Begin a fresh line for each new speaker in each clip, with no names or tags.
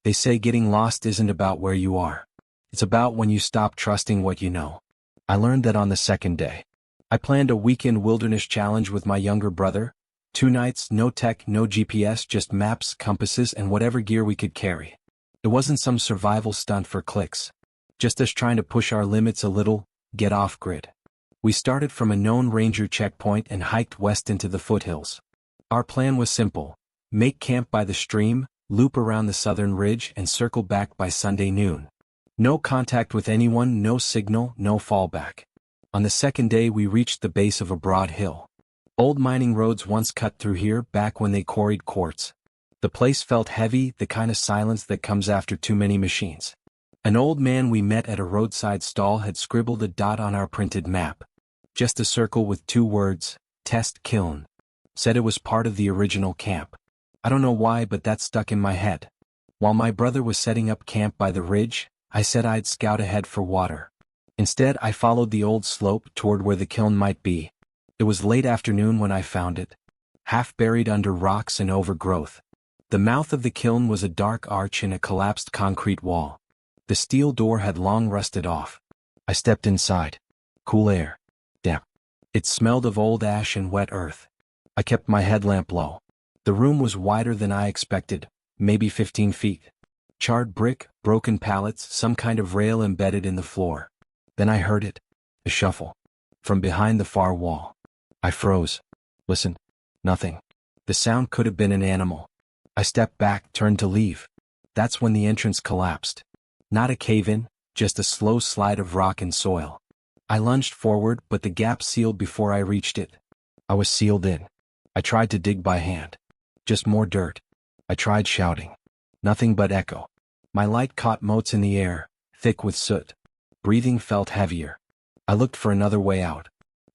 They say getting lost isn't about where you are. It's about when you stop trusting what you know. I learned that on the second day. I planned a weekend wilderness challenge with my younger brother. 2 nights, no tech, no GPS, just maps, compasses, and whatever gear we could carry. It wasn't some survival stunt for clicks. Just us trying to push our limits a little, get off grid. We started from a known ranger checkpoint and hiked west into the foothills. Our plan was simple: make camp by the stream, loop around the southern ridge, and circle back by Sunday noon. No contact with anyone, no signal, no fallback. On the second day we reached the base of a broad hill. Old mining roads once cut through here back when they quarried quartz. The place felt heavy, the kind of silence that comes after too many machines. An old man we met at a roadside stall had scribbled a dot on our printed map. Just a circle with 2 words, Test Kiln. Said it was part of the original camp. I don't know why, but that stuck in my head. While my brother was setting up camp by the ridge, I said I'd scout ahead for water. Instead, I followed the old slope toward where the kiln might be. It was late afternoon when I found it, half buried under rocks and overgrowth. The mouth of the kiln was a dark arch in a collapsed concrete wall. The steel door had long rusted off. I stepped inside. Cool air. Damp. It smelled of old ash and wet earth. I kept my headlamp low. The room was wider than I expected, maybe 15 feet. Charred brick, broken pallets, some kind of rail embedded in the floor. Then I heard it. A shuffle. From behind the far wall. I froze. Listened. Nothing. The sound could have been an animal. I stepped back, turned to leave. That's when the entrance collapsed. Not a cave-in, just a slow slide of rock and soil. I lunged forward, but the gap sealed before I reached it. I was sealed in. I tried to dig by hand. Just more dirt. I tried shouting. Nothing but echo. My light caught motes in the air, thick with soot. Breathing felt heavier. I looked for another way out.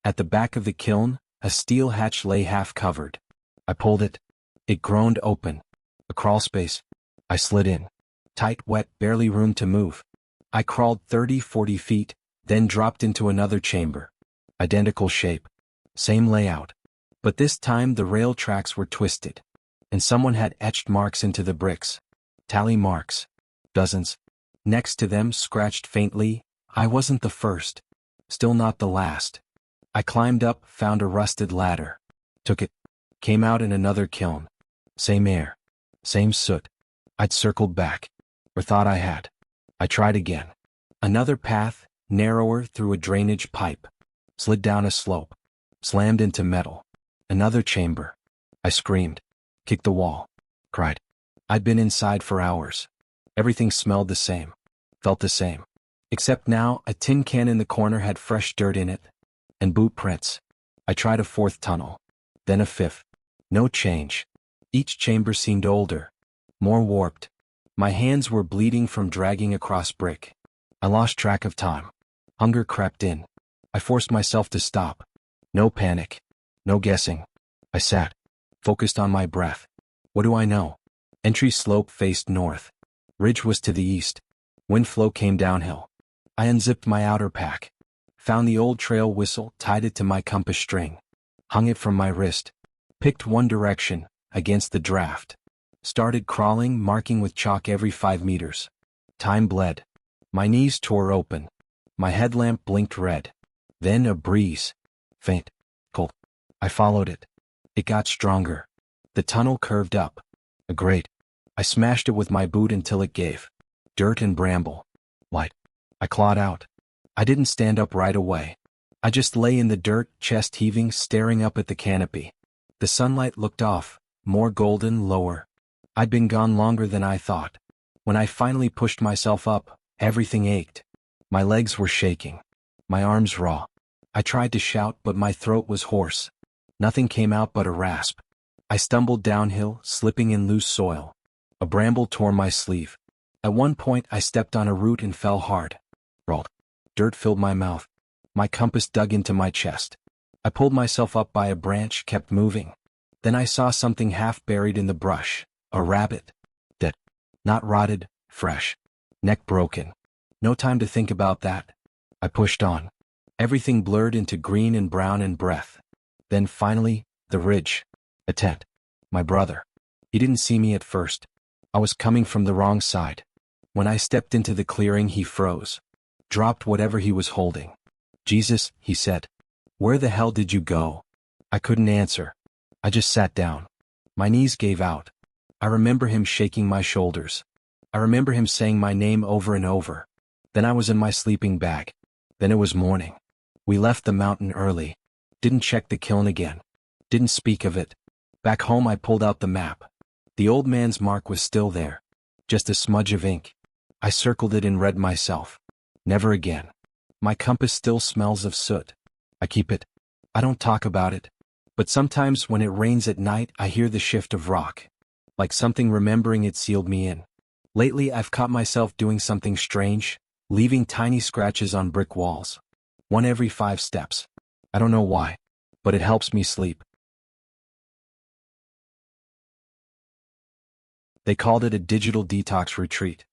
At the back of the kiln, a steel hatch lay half covered. I pulled it. It groaned open. A crawl space. I slid in. Tight, wet, barely room to move. I crawled 30-40 feet, then dropped into another chamber. Identical shape. Same layout. But this time the rail tracks were twisted. And someone had etched marks into the bricks. Tally marks. Dozens. Next to them, scratched faintly, I wasn't the first. Still not the last. I climbed up, found a rusted ladder. Took it. Came out in another kiln. Same air. Same soot. I'd circled back. Or thought I had. I tried again. Another path, narrower, through a drainage pipe. Slid down a slope. Slammed into metal. Another chamber. I screamed. Kicked the wall. Cried. I'd been inside for hours. Everything smelled the same. Felt the same. Except now, a tin can in the corner had fresh dirt in it. And boot prints. I tried a 4th tunnel. Then a 5th. No change. Each chamber seemed older. More warped. My hands were bleeding from dragging across brick. I lost track of time. Hunger crept in. I forced myself to stop. No panic. No guessing. I sat. Focused on my breath. What do I know? Entry slope faced north. Ridge was to the east. Wind flow came downhill. I unzipped my outer pack. Found the old trail whistle, tied it to my compass string. Hung it from my wrist. Picked one direction, against the draft. Started crawling, marking with chalk every 5 meters. Time bled. My knees tore open. My headlamp blinked red. Then a breeze. Faint. Cold. I followed it. It got stronger. The tunnel curved up. A grate. I smashed it with my boot until it gave. Dirt and bramble. Light. I clawed out. I didn't stand up right away. I just lay in the dirt, chest heaving, staring up at the canopy. The sunlight looked off, more golden, lower. I'd been gone longer than I thought. When I finally pushed myself up, everything ached. My legs were shaking. My arms raw. I tried to shout, but my throat was hoarse. Nothing came out but a rasp. I stumbled downhill, slipping in loose soil. A bramble tore my sleeve. At one point I stepped on a root and fell hard. Rolled. Dirt filled my mouth. My compass dug into my chest. I pulled myself up by a branch, kept moving. Then I saw something half buried in the brush. A rabbit. Dead. Not rotted, fresh. Neck broken. No time to think about that. I pushed on. Everything blurred into green and brown and breath. Then finally, the ridge. A tent. My brother. He didn't see me at first. I was coming from the wrong side. When I stepped into the clearing, he froze. Dropped whatever he was holding. "Jesus," he said. "Where the hell did you go?" I couldn't answer. I just sat down. My knees gave out. I remember him shaking my shoulders. I remember him saying my name over and over. Then I was in my sleeping bag. Then it was morning. We left the mountain early. Didn't check the kiln again. Didn't speak of it. Back home I pulled out the map. The old man's mark was still there. Just a smudge of ink. I circled it and read myself. Never again. My compass still smells of soot. I keep it. I don't talk about it. But sometimes when it rains at night, I hear the shift of rock. Like something remembering it sealed me in. Lately I've caught myself doing something strange, leaving tiny scratches on brick walls. One every 5 steps. I don't know why, but it helps me sleep. They called it a digital detox retreat.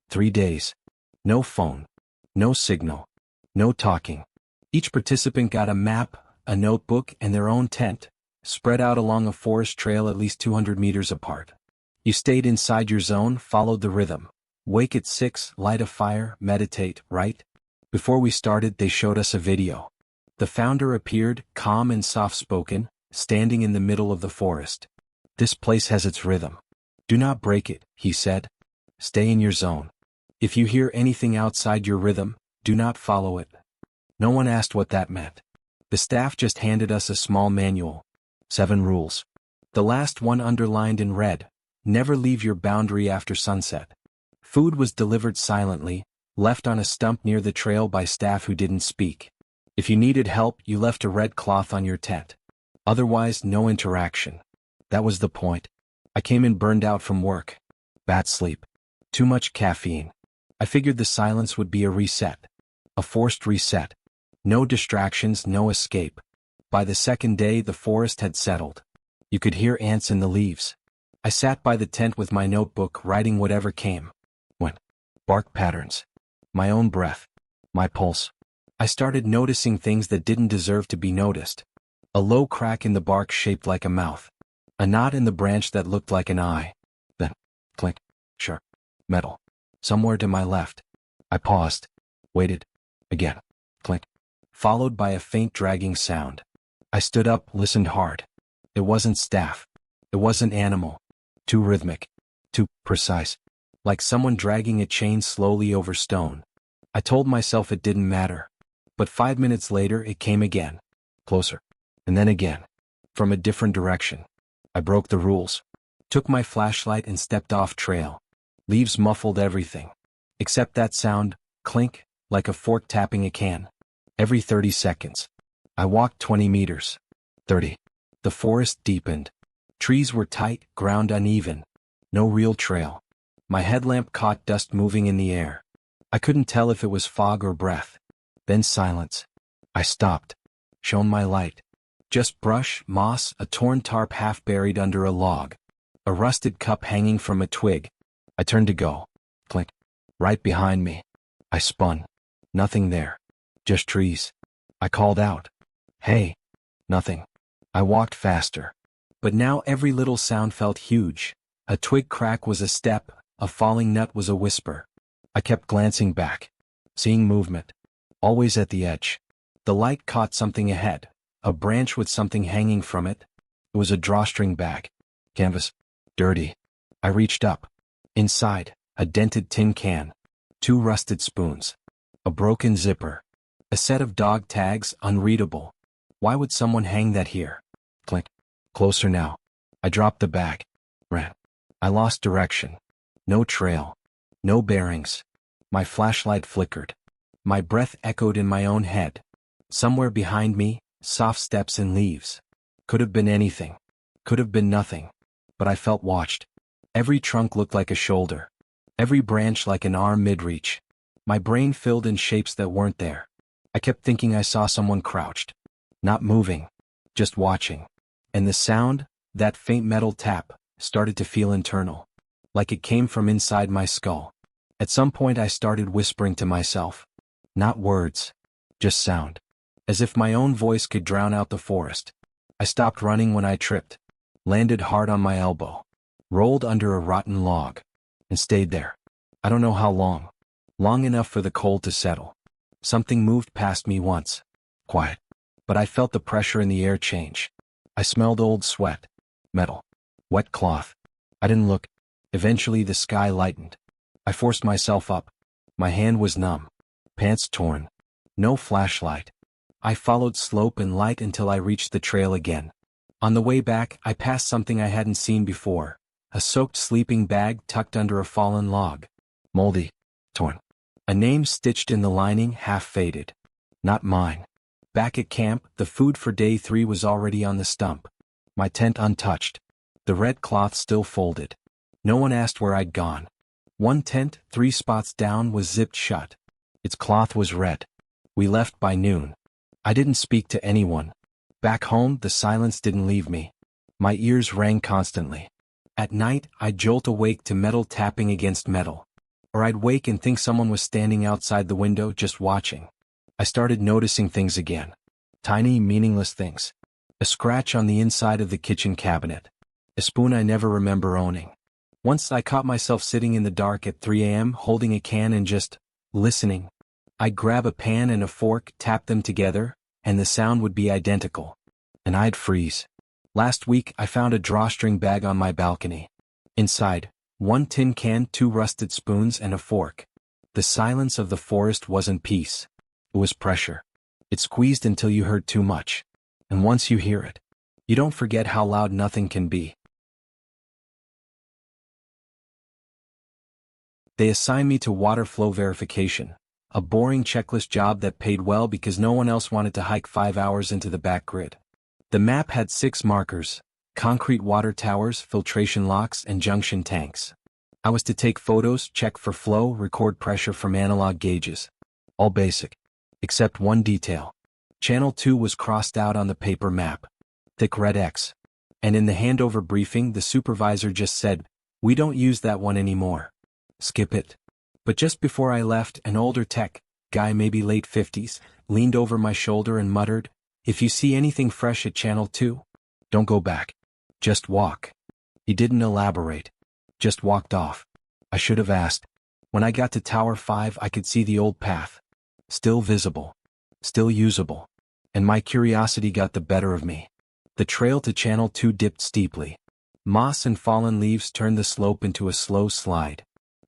3 days. No phone. No signal. No talking. Each participant got a map, a notebook, and their own tent, spread out along a forest trail at least 200 meters apart. You stayed inside your zone, followed the rhythm. Wake at 6, light a fire, meditate, write. Before we started, they showed us a video. The founder appeared, calm and soft-spoken, standing in the middle of the forest. "This place has its rhythm. Do not break it," he said. "Stay in your zone. If you hear anything outside your rhythm, do not follow it." No one asked what that meant. The staff just handed us a small manual. 7 rules. The last one underlined in red: never leave your boundary after sunset. Food was delivered silently, left on a stump near the trail by staff who didn't speak. If you needed help, you left a red cloth on your tent. Otherwise, no interaction. That was the point. I came in burned out from work. Bad sleep. Too much caffeine. I figured the silence would be a reset. A forced reset. No distractions, no escape. By the second day, the forest had settled. You could hear ants in the leaves. I sat by the tent with my notebook, writing whatever came. When? Bark patterns. My own breath. My pulse. I started noticing things that didn't deserve to be noticed. A low crack in the bark shaped like a mouth. A knot in the branch that looked like an eye. Then, clink, sharp, metal. Somewhere to my left. I paused. Waited. Again. Clink. Followed by a faint dragging sound. I stood up, listened hard. It wasn't staff. It wasn't animal. Too rhythmic. Too precise. Like someone dragging a chain slowly over stone. I told myself it didn't matter. But 5 minutes later, it came again. Closer. And then again. From a different direction. I broke the rules. Took my flashlight and stepped off trail. Leaves muffled everything. Except that sound, clink, like a fork tapping a can. Every 30 seconds. I walked 20 meters. 30. The forest deepened. Trees were tight, ground uneven. No real trail. My headlamp caught dust moving in the air. I couldn't tell if it was fog or breath. Then silence. I stopped. Shone my light. Just brush, moss, a torn tarp half buried under a log. A rusted cup hanging from a twig. I turned to go. Clink. Right behind me. I spun. Nothing there. Just trees. I called out. "Hey." Nothing. I walked faster. But now every little sound felt huge. A twig crack was a step, a falling nut was a whisper. I kept glancing back. Seeing movement. Always at the edge. The light caught something ahead. A branch with something hanging from it. It was a drawstring bag. Canvas. Dirty. I reached up. Inside, a dented tin can. 2 rusted spoons. A broken zipper. A set of dog tags, unreadable. Why would someone hang that here? Clink. Closer now. I dropped the bag. Ran. I lost direction. No trail. No bearings. My flashlight flickered. My breath echoed in my own head. Somewhere behind me, soft steps and leaves. Could have been anything. Could have been nothing. But I felt watched. Every trunk looked like a shoulder. Every branch like an arm mid-reach. My brain filled in shapes that weren't there. I kept thinking I saw someone crouched. Not moving. Just watching. And the sound, that faint metal tap, started to feel internal. Like it came from inside my skull. At some point I started whispering to myself. Not words. Just sound. As if my own voice could drown out the forest. I stopped running when I tripped. Landed hard on my elbow. Rolled under a rotten log. and stayed there. I don't know how long. Long enough for the cold to settle. Something moved past me once. Quiet. But I felt the pressure in the air change. I smelled old sweat. Metal. Wet cloth. I didn't look. Eventually the sky lightened. I forced myself up. My hand was numb. Pants torn. No flashlight. I followed slope and light until I reached the trail again. On the way back, I passed something I hadn't seen before. A soaked sleeping bag tucked under a fallen log. Moldy. Torn. A name stitched in the lining, half faded. Not mine. Back at camp, the food for day 3 was already on the stump. My tent untouched. The red cloth still folded. No one asked where I'd gone. One tent, 3 spots down, was zipped shut. Its cloth was red. We left by noon. I didn't speak to anyone. Back home, the silence didn't leave me. My ears rang constantly. At night, I'd jolt awake to metal tapping against metal. Or I'd wake and think someone was standing outside the window just watching. I started noticing things again. Tiny, meaningless things. A scratch on the inside of the kitchen cabinet. A spoon I never remember owning. Once I caught myself sitting in the dark at 3 a.m. holding a can and just listening. I'd grab a pan and a fork, tap them together, and the sound would be identical. And I'd freeze. Last week, I found a drawstring bag on my balcony. Inside, 1 tin can, 2 rusted spoons, and a fork. The silence of the forest wasn't peace. It was pressure. It squeezed until you heard too much. And once you hear it, you don't forget how loud nothing can be. They assigned me to water flow verification, a boring checklist job that paid well because no one else wanted to hike 5 hours into the back grid. The map had 6 markers: concrete water towers, filtration locks, and junction tanks. I was to take photos, check for flow, record pressure from analog gauges. All basic. Except one detail. Channel 2 was crossed out on the paper map. Thick red X. And in the handover briefing, the supervisor just said, "We don't use that one anymore. Skip it." But just before I left, an older tech guy, maybe late 50s, leaned over my shoulder and muttered, "If you see anything fresh at Channel 2, don't go back. Just walk." He didn't elaborate. Just walked off. I should have asked. When I got to Tower 5, I could see the old path. Still visible. Still usable. And my curiosity got the better of me. The trail to Channel 2 dipped steeply. Moss and fallen leaves turned the slope into a slow slide.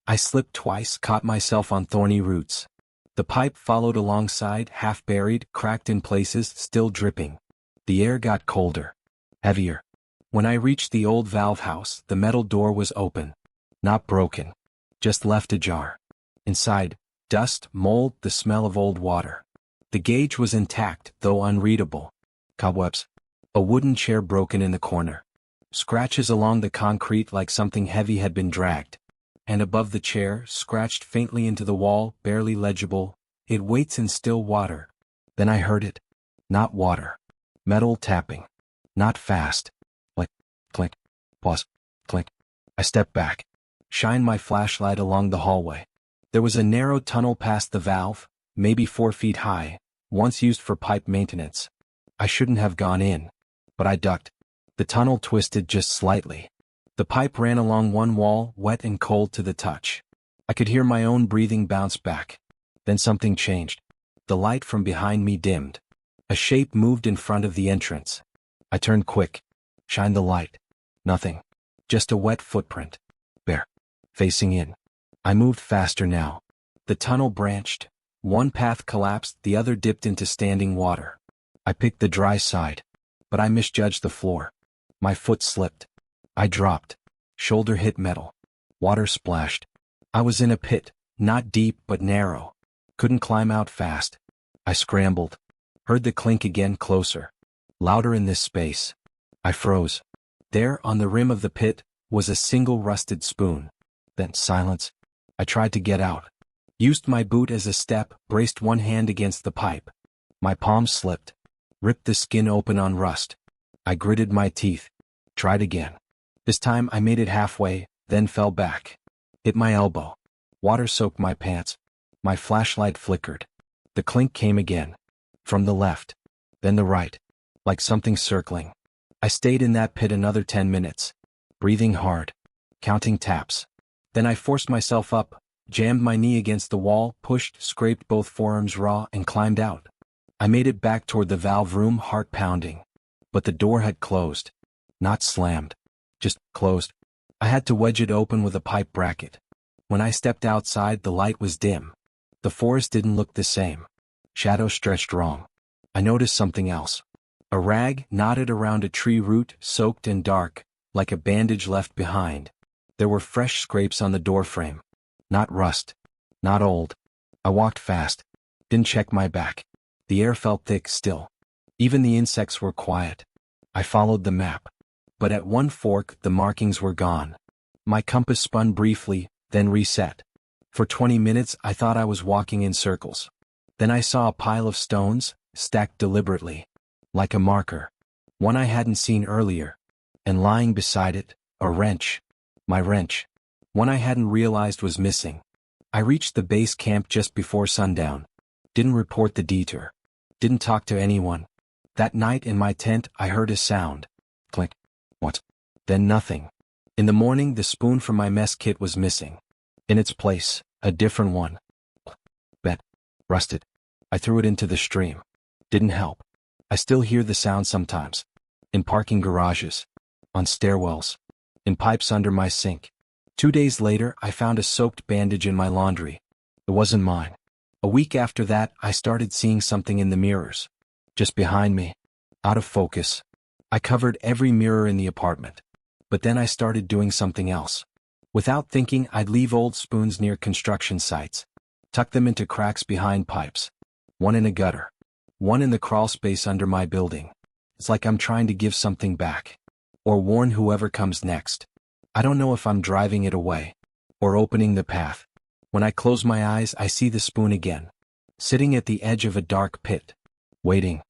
I slipped twice, caught myself on thorny roots. The pipe followed alongside, half buried, cracked in places, still dripping. The air got colder. Heavier. When I reached the old valve house, the metal door was open. Not broken. Just left ajar. Inside, dust, mold, the smell of old water. The gauge was intact, though unreadable. Cobwebs. A wooden chair broken in the corner. Scratches along the concrete like something heavy had been dragged. And above the chair, scratched faintly into the wall, barely legible, "It waits in still water." Then I heard it. Not water. Metal tapping. Not fast. Click, click, pause, click. I stepped back. Shined my flashlight along the hallway. There was a narrow tunnel past the valve, maybe 4 feet high, once used for pipe maintenance. I shouldn't have gone in. But I ducked. The tunnel twisted just slightly. The pipe ran along one wall, wet and cold to the touch. I could hear my own breathing bounce back. Then something changed. The light from behind me dimmed. A shape moved in front of the entrance. I turned quick. Shined the light. Nothing. Just a wet footprint. Bare. Facing in. I moved faster now. The tunnel branched. One path collapsed, the other dipped into standing water. I picked the dry side. But I misjudged the floor. My foot slipped. I dropped. Shoulder hit metal. Water splashed. I was in a pit, not deep but narrow. Couldn't climb out fast. I scrambled. Heard the clink again, closer. Louder in this space. I froze. There, on the rim of the pit, was a single rusted spoon. Then silence. I tried to get out. Used my boot as a step, braced one hand against the pipe. My palm slipped. Ripped the skin open on rust. I gritted my teeth. Tried again. This time I made it halfway, then fell back. Hit my elbow. Water soaked my pants. My flashlight flickered. The clink came again. From the left. Then the right. Like something circling. I stayed in that pit another 10 minutes. Breathing hard. Counting taps. Then I forced myself up, jammed my knee against the wall, pushed, scraped both forearms raw, and climbed out. I made it back toward the valve room, heart pounding. But the door had closed. Not slammed. Just closed. I had to wedge it open with a pipe bracket. When I stepped outside, the light was dim. The forest didn't look the same. Shadows stretched wrong. I noticed something else. A rag knotted around a tree root, soaked and dark, like a bandage left behind. There were fresh scrapes on the doorframe. Not rust. Not old. I walked fast. Didn't check my back. The air felt thick still. Even the insects were quiet. I followed the map. But at one fork, the markings were gone. My compass spun briefly, then reset. For 20 minutes, I thought I was walking in circles. Then I saw a pile of stones, stacked deliberately. Like a marker. One I hadn't seen earlier. And lying beside it, a wrench. My wrench. One I hadn't realized was missing. I reached the base camp just before sundown. Didn't report the detour. Didn't talk to anyone. That night in my tent, I heard a sound. Click. What? Then nothing. In the morning, the spoon from my mess kit was missing. In its place, a different one. Bet. Rusted. I threw it into the stream. Didn't help. I still hear the sound sometimes. In parking garages. On stairwells. In pipes under my sink. 2 days later, I found a soaked bandage in my laundry. It wasn't mine. A week after that, I started seeing something in the mirrors. Just behind me. Out of focus. I covered every mirror in the apartment. But then I started doing something else. Without thinking, I'd leave old spoons near construction sites. Tuck them into cracks behind pipes. One in a gutter. One in the crawl space under my building. It's like I'm trying to give something back. Or warn whoever comes next. I don't know if I'm driving it away. Or opening the path. When I close my eyes, I see the spoon again. Sitting at the edge of a dark pit. Waiting.